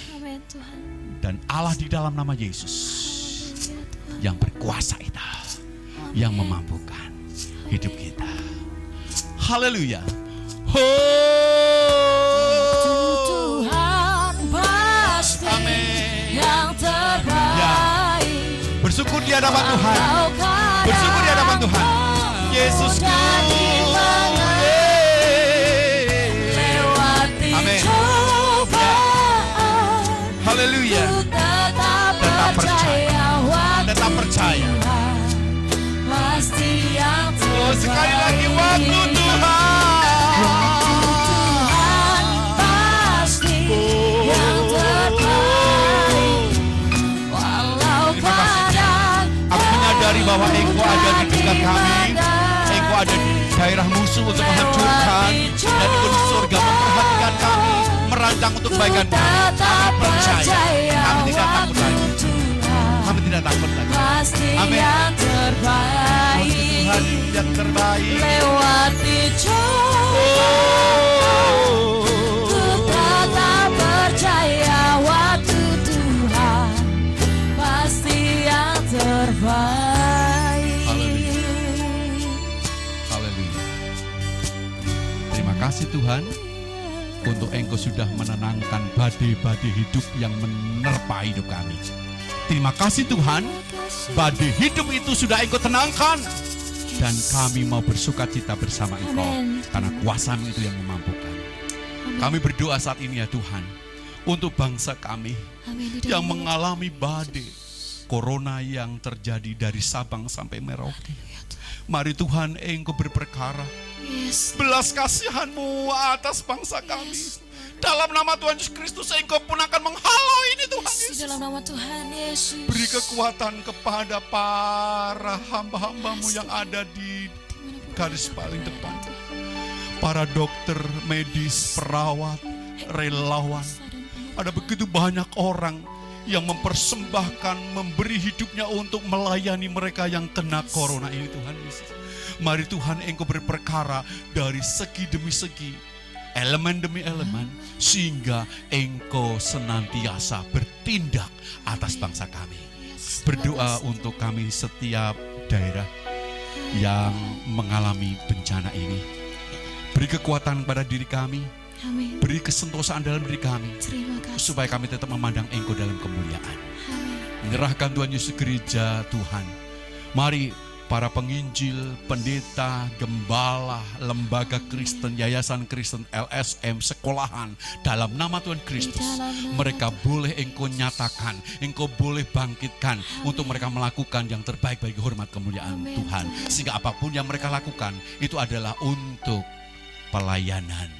Speaker 2: Dan Allah di dalam nama Yesus yang berkuasa itu, yang memampukan hidup kita. Haleluya.
Speaker 1: Tuhan pasti yang terbaik.
Speaker 2: Ya. Bersyukur di hadapan Tuhan. Bersyukur di hadapan Tuhan. Yesusku. Amin. Haleluya. Tetap percaya. Tetap percaya. Oh, sekali lagi waktu Tuhan. Bahwa Engkau ada di dekat kami, Engkau ada di daerah musuh untuk menghancurkan, dan Engkau di surga memperhatikan kami, merancang untuk kebaikan kami. Kami percaya, kami tidak takut lagi. Kami tidak takut lagi. Amin. Tuhan yang terbaik.
Speaker 1: Lewati cobaan, ku tetap percaya waktu Tuhan pasti yang terbaik.
Speaker 2: Terima kasih Tuhan untuk Engkau sudah menenangkan badai-badai hidup yang menerpa hidup kami. Terima kasih Tuhan, badai hidup itu sudah Engkau tenangkan, dan kami mau bersukacita bersama Engkau.
Speaker 1: Amen.
Speaker 2: Karena kuasa-Mu itu yang memampukan. Kami berdoa saat ini ya Tuhan, untuk bangsa kami yang mengalami badai corona yang terjadi dari Sabang sampai Merauke. Mari Tuhan Engkau berperkara. Belas kasihan-Mu atas bangsa kami. Dalam nama Tuhan Yesus Kristus, Engkau pun akan menghalau ini Tuhan Yesus.
Speaker 1: Dalam nama Tuhan Yesus.
Speaker 2: Beri kekuatan kepada para hamba-hamba-Mu yang ada di garis paling depan. para dokter, medis, perawat, relawan. Ada begitu banyak orang yang mempersembahkan, memberi hidupnya untuk melayani mereka yang kena corona ini, Tuhan Yesus. Mari Tuhan, Engkau berperkara dari segi demi segi, elemen demi elemen, sehingga Engkau senantiasa bertindak atas bangsa kami. Berdoa untuk kami setiap daerah yang mengalami bencana ini. Beri kekuatan pada diri kami,
Speaker 6: Amin.
Speaker 2: beri kesentosaan dalam diri kami,
Speaker 6: Terima kasih.
Speaker 2: supaya kami tetap memandang Engkau dalam kemuliaan. Menyerahkan Tuhan Yesus gereja Tuhan. Mari para penginjil, pendeta, gembala, lembaga Kristen, yayasan Kristen, LSM, sekolahan, dalam nama Tuhan Kristus, mereka boleh Engkau nyatakan, Engkau boleh bangkitkan untuk mereka melakukan yang terbaik bagi hormat kemuliaan Tuhan. Sehingga apapun yang mereka lakukan itu adalah untuk pelayanan,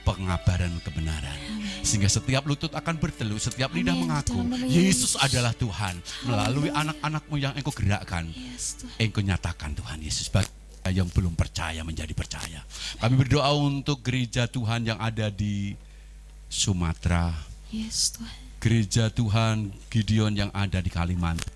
Speaker 2: pengabaran kebenaran. Sehingga setiap lutut akan berteluh, setiap lidah mengaku Yesus adalah Tuhan. Melalui anak-anak-Mu yang Engkau gerakkan, Engkau nyatakan Tuhan Yesus bagi yang belum percaya menjadi percaya. Kami berdoa untuk gereja Tuhan yang ada di Sumatera,
Speaker 6: Yes, Tuhan.
Speaker 2: gereja Tuhan Gideon yang ada di Kalimantan,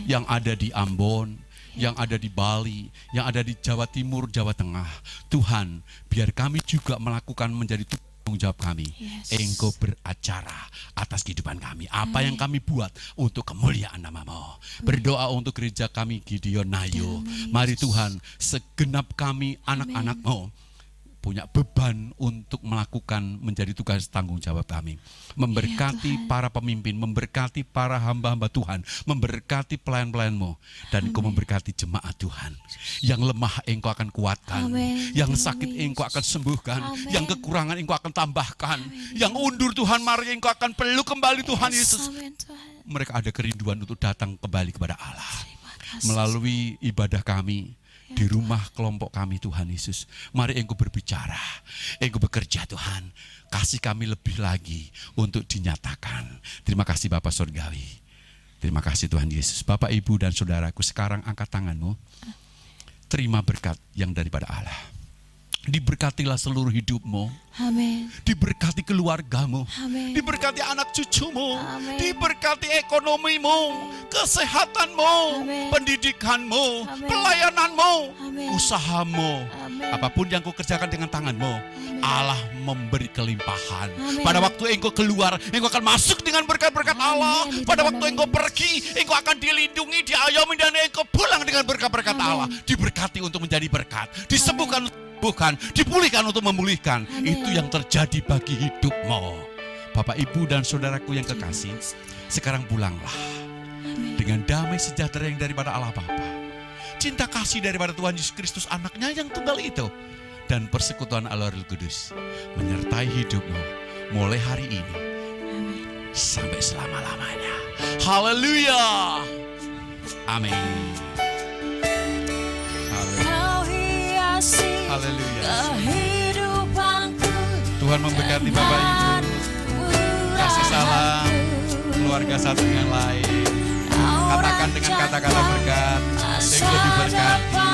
Speaker 2: yang ada di Ambon, yang ada di Bali, yang ada di Jawa Timur, Jawa Tengah. Tuhan, biar kami juga melakukan menjadi tanggung jawab kami.
Speaker 6: Yes.
Speaker 2: Engkau beracara atas kehidupan kami. Apa yang kami buat untuk kemuliaan nama-Mu. Berdoa untuk gereja kami Gideon Nayo. Mari Tuhan, segenap kami anak-anak-Mu punya beban untuk melakukan menjadi tugas tanggung jawab kami. Memberkati para pemimpin, memberkati para hamba-hamba Tuhan, memberkati pelayan-pelayan-Mu, dan Engkau memberkati jemaat Tuhan. Yang lemah Engkau akan kuatkan, yang sakit Engkau akan sembuhkan, yang kekurangan Engkau akan tambahkan, yang undur Tuhan, mari Engkau akan peluk kembali Tuhan Yesus.
Speaker 6: Amin, Tuhan.
Speaker 2: Mereka ada kerinduan untuk datang kembali kepada Allah. Melalui ibadah kami, di rumah kelompok kami Tuhan Yesus, mari Engkau berbicara, Engkau bekerja Tuhan, kasih kami lebih lagi untuk dinyatakan. Terima kasih Bapa Surgawi, terima kasih Tuhan Yesus. Bapak, Ibu, dan saudaraku, sekarang angkat tanganmu, terima berkat yang daripada Allah. Diberkatilah seluruh hidupmu,
Speaker 6: Amin.
Speaker 2: diberkati keluargamu,
Speaker 6: Amin.
Speaker 2: diberkati anak cucumu,
Speaker 6: Amin.
Speaker 2: diberkati ekonomimu, kesehatanmu,
Speaker 6: Amin.
Speaker 2: pendidikanmu,
Speaker 6: Amin.
Speaker 2: pelayananmu,
Speaker 6: Amin.
Speaker 2: usahamu.
Speaker 6: Amin.
Speaker 2: Apapun yang kau kerjakan dengan tanganmu, Allah memberi kelimpahan.
Speaker 6: Amin.
Speaker 2: Pada waktu engkau keluar, engkau akan masuk dengan berkat-berkat Allah.
Speaker 6: Amin.
Speaker 2: Pada waktu engkau pergi, engkau akan dilindungi, diayomi, dan engkau pulang dengan berkat-berkat Allah. Diberkati untuk menjadi berkat, disembuhkan untuk bukan, dipulihkan untuk memulihkan.
Speaker 6: Amin.
Speaker 2: Itu yang terjadi bagi hidupmu. Bapak, Ibu, dan saudaraku yang kekasih, sekarang pulanglah dengan damai sejahtera yang daripada Allah Bapa, cinta kasih daripada Tuhan Yesus Kristus anaknya yang tunggal itu, dan persekutuan Allah Roh Kudus menyertai hidupmu mulai hari ini sampai selama-lamanya. Haleluya. Amin. Haleluya.
Speaker 6: Kau hiasi
Speaker 2: Haleluya.
Speaker 6: kehidupanku.
Speaker 2: Tuhan memberkati Bapak Ibu. Kasih salam keluarga satu dengan lain. Katakan dengan kata-kata berkat, Engkau diberkati,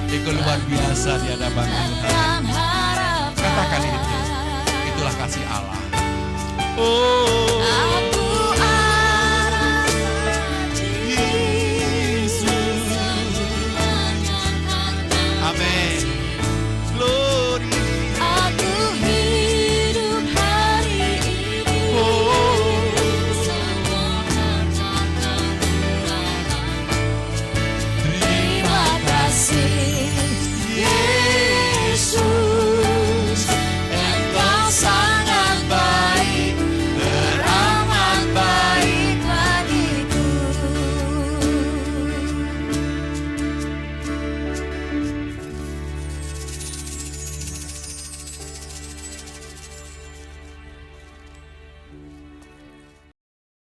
Speaker 2: Engkau luar biasa di hadapan Tuhan. Katakan itu, itulah kasih Allah. Oh.